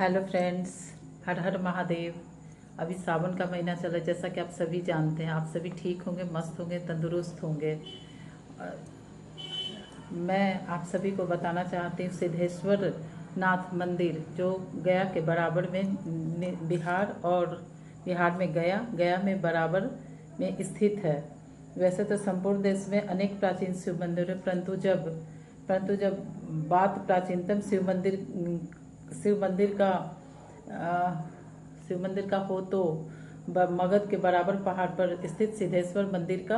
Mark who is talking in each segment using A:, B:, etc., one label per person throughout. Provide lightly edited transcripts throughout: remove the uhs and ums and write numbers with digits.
A: Hello friends, हर हर महादेव। अभी सावन का महीना चला, जैसा कि आप सभी जानते हैं। आप सभी ठीक होंगे, मस्त होंगे, तंदुरुस्त होंगे। मैं आप सभी को बताना चाहती हूँ सिद्धेश्वर नाथ मंदिर, जो गया के बराबर में बिहार में गया में बराबर में स्थित है। वैसे तो संपूर्ण देश में अनेक प्राचीन शिव मंदिर हैं, परंतु जब बात प्राचीनतम शिव मंदिर का हो तो मगध के बराबर पहाड़ पर स्थित सिद्धेश्वर मंदिर का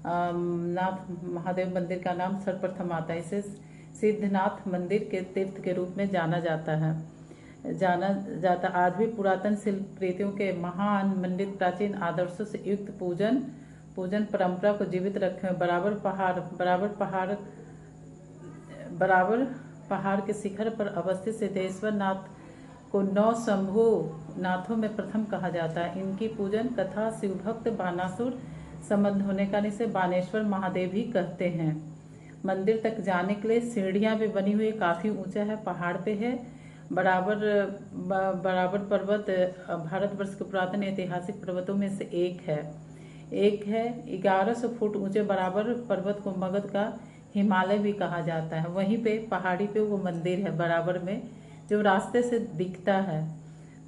A: नाथ महादेव मंदिर का नाम सर्वप्रथम आता है। इसे सिद्धनाथ मंदिर के तीर्थ के रूप में जाना जाता। आज भी पुरातन शिल्प कृतियों के महान मंदिर प्राचीन आदर्शों से युक्त पूजन परंपरा को जीवित रखे। बराबर पहाड़ के शिखर पर अवस्थित सिद्धेश्वर नाथ को 9 शंभु नाथों में प्रथम कहा जाता है। इनकी पूजन कथा शिवभक्त बानासुर संबंध होने का इसे बानेश्वर महादेव ही कहते हैं। मंदिर तक जाने के लिए सीढ़ियां भी बनी हुई, काफ़ी ऊंचा है, पहाड़ पे है। बराबर पर्वत भारतवर्ष के पुरातन ऐतिहासिक पर्वतों में से एक है। 1100 फुट ऊंचे बराबर पर्वत को मगध का हिमालय भी कहा जाता है। वहीं पे पहाड़ी पे वो मंदिर है बराबर में, जो रास्ते से दिखता है।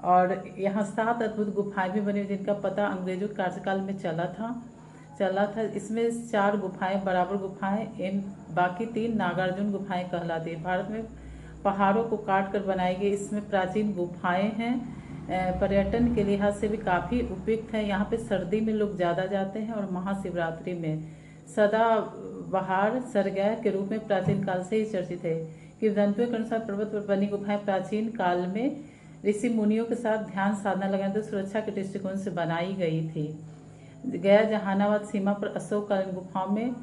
A: और यहाँ 7 अद्भुत गुफाएं भी बनी हुई, जिनका पता अंग्रेजों के कार्यकाल में चला था। इसमें 4 गुफाएं बराबर गुफाएं, बाकी 3 नागार्जुन गुफाएं कहलाती है। भारत में पहाड़ों को काट कर बनाई गई इसमें प्राचीन गुफाएं हैं। पर्यटन के लिहाज से भी काफ़ी उपयुक्त है। यहाँ पे सर्दी में लोग ज़्यादा जाते हैं और महाशिवरात्रि में सदाबहार सरगह के रूप में प्राचीन काल से ही चर्चित है। किंवदंतियों के अनुसार पर्वत पर बनी गुफाएं प्राचीन काल में ऋषि मुनियों के साथ ध्यान साधना लगाने तो सुरक्षा के दृष्टिकोण से बनाई गई थी। गया जहानाबाद सीमा पर अशोककालीन गुफाओं में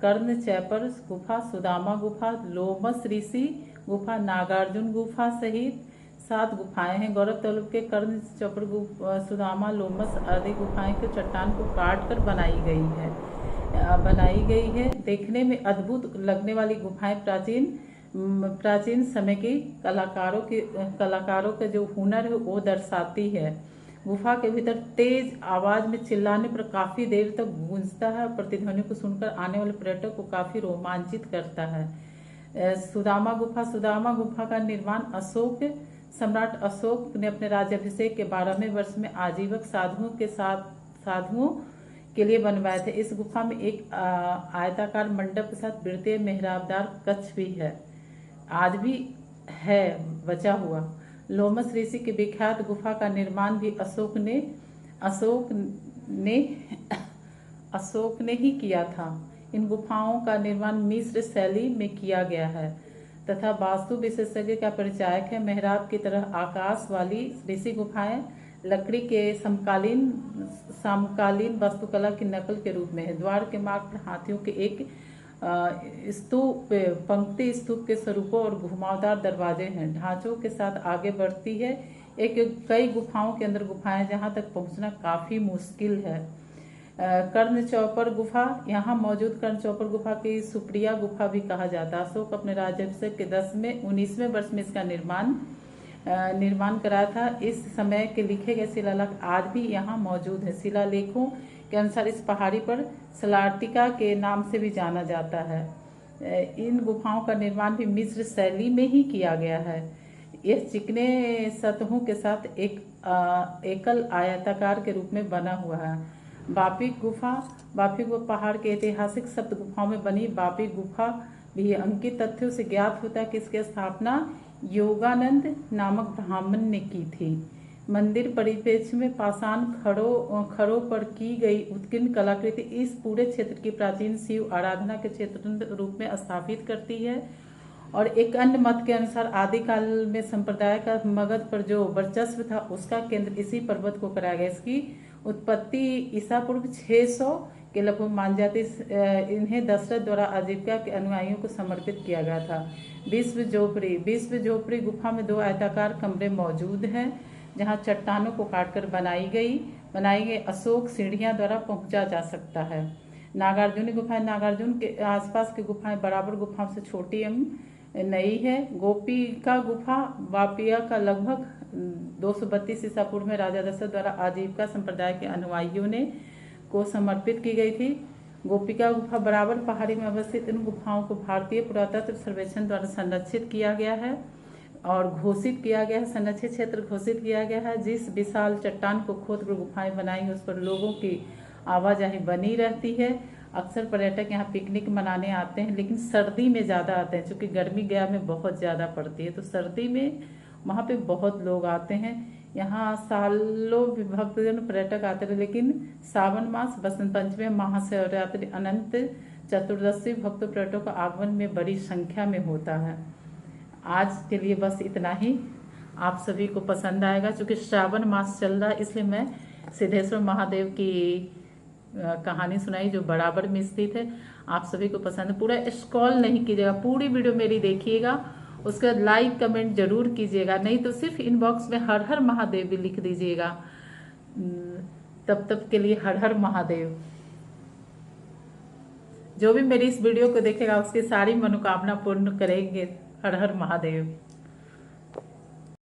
A: कर्ण चैपर गुफा, सुदामा गुफा, लोमस ऋषि गुफा, नागार्जुन गुफा सहित 7 गुफाएं हैं। गौरतलब के कर्ण चैपर सुदामा, लोमस आदि गुफाएं को चट्टान को काट कर बनाई गई है। देखने में अद्भुत लगने वाली गुफाएं प्राचीन समय की कलाकारों का जो हुनर है वो दर्शाती है। गुफा के भीतर तेज आवाज में चिल्लाने पर काफी देर तक गूंजता है और प्रतिध्वनि को सुनकर आने वाले पर्यटक को काफी रोमांचित करता है। सुदामा गुफा का निर्माण सम्राट अशोक ने अपने राज्याभिषेक के 12वें वर्ष में आजीवक साधुओं के लिए बनवाए थे। इस गुफा में एक आयताकार मंडप के साथ वृत्तीय मेहराबदार कक्ष भी है, आज भी है बचा हुआ। लोमस ऋषि की विख्यात गुफा का निर्माण भी अशोक ने ही किया था। इन गुफाओं का निर्माण मिस्र शैली में किया गया है तथा वास्तु विशेषज्ञ का परिचायक है। मेहराब की तरह आकाश वाली ऋषि गुफाएं लकड़ी के समकालीन वास्तुकला की नकल के रूप में है। द्वार के मार्ग पर हाथियों के एक पंक्ति स्तूप के स्वरूपों और घुमावदार दरवाजे हैं। ढांचों के साथ आगे बढ़ती है कई गुफाओं के अंदर गुफाएं, जहां तक पहुंचना काफी मुश्किल है। कर्ण चौपर गुफा, यहाँ मौजूद कर्ण चौपर गुफा की सुप्रिया गुफा भी कहा जाता है। अशोक अपने राज्याभिषेक के 19वें वर्ष में इसका निर्माण कराया था। इस समय के लिखे गए शिलालेख आज भी यहाँ मौजूद है। शिलालेखों के अनुसार इस पहाड़ी पर सलार्टिका के नाम से भी जाना जाता है। इन गुफाओं का निर्माण भी मिस्र शैली में ही किया गया है। यह चिकने सतहों के साथ एक एकल आयताकार के रूप में बना हुआ है। बापी गुफा पहाड़ के ऐतिहासिक सप्त गुफाओं में बनी बापी गुफा भी अंकित तथ्यों से ज्ञात होता है कि इसकी स्थापना योगानंद नामक ब्राह्मण ने की थी। मंदिर परिप्रेक्ष्य में पाषाण खड़ों पर की गई उत्कीर्ण कलाकृति इस पूरे क्षेत्र की प्राचीन शिव आराधना के क्षेत्र रूप में स्थापित करती है। और एक अन्य मत के अनुसार आदिकाल में संप्रदाय का मगध पर जो वर्चस्व था उसका केंद्र इसी पर्वत को कराया गया। इसकी उत्पत्ति ईसा पूर्व 600 के लगभग मान जाती। इन्हें दशरथ द्वारा आजीविका के अनुयायियों को समर्पित किया गया था। विश्व झोपड़ी गुफा में 2 आयताकार कमरे मौजूद हैं, जहां चट्टानों को काटकर बनाई गई अशोक सीढ़ियां द्वारा पहुंचा जा सकता है। नागार्जुनी गुफाएं, नागार्जुन के आसपास की गुफाएं बराबर गुफाओं से छोटी एवं नई है। गोपिका गुफा वापिया का लगभग 232 ईसा पूर्व में राजा दशरथ द्वारा आजीविका संप्रदाय के अनुयायियों ने को समर्पित की गई थी। गोपिका गुफा बराबर पहाड़ी में अवस्थित इन गुफाओं को भारतीय पुरातत्व सर्वेक्षण द्वारा संरक्षित किया गया है और घोषित किया गया है, संरक्षित क्षेत्र घोषित किया गया है। जिस विशाल चट्टान को खोदकर गुफाएं बनाई उस पर लोगों की आवाजाही बनी रहती है। अक्सर पर्यटक यहाँ पिकनिक मनाने आते हैं, लेकिन सर्दी में ज़्यादा आते हैं क्योंकि गर्मी गया में बहुत ज़्यादा पड़ती है, तो सर्दी में वहाँ पे बहुत लोग आते हैं। यहाँ सालों भक्तजन पर्यटक आते हैं, लेकिन सावन मास, बसंत पंचमी, महाशिवरात्रि, अनंत चतुर्दशी भक्त पर्यटकों का आगमन में बड़ी संख्या में होता है। आज के लिए बस इतना ही। आप सभी को पसंद आएगा। क्योंकि श्रावण मास चल रहा है, इसलिए मैं सिद्धेश्वर महादेव की कहानी सुनाई जो बराबर में स्थित है। आप सभी को पसंद है। पूरा स्क्रॉल नहीं कीजिएगा, पूरी वीडियो मेरी देखिएगा, उसके बाद लाइक कमेंट जरूर कीजिएगा, नहीं तो सिर्फ इनबॉक्स में हर हर महादेव भी लिख दीजिएगा। तब के लिए हर हर महादेव। जो भी मेरी इस वीडियो को देखेगा उसकी सारी मनोकामना पूर्ण करेंगे। हर हर महादेव।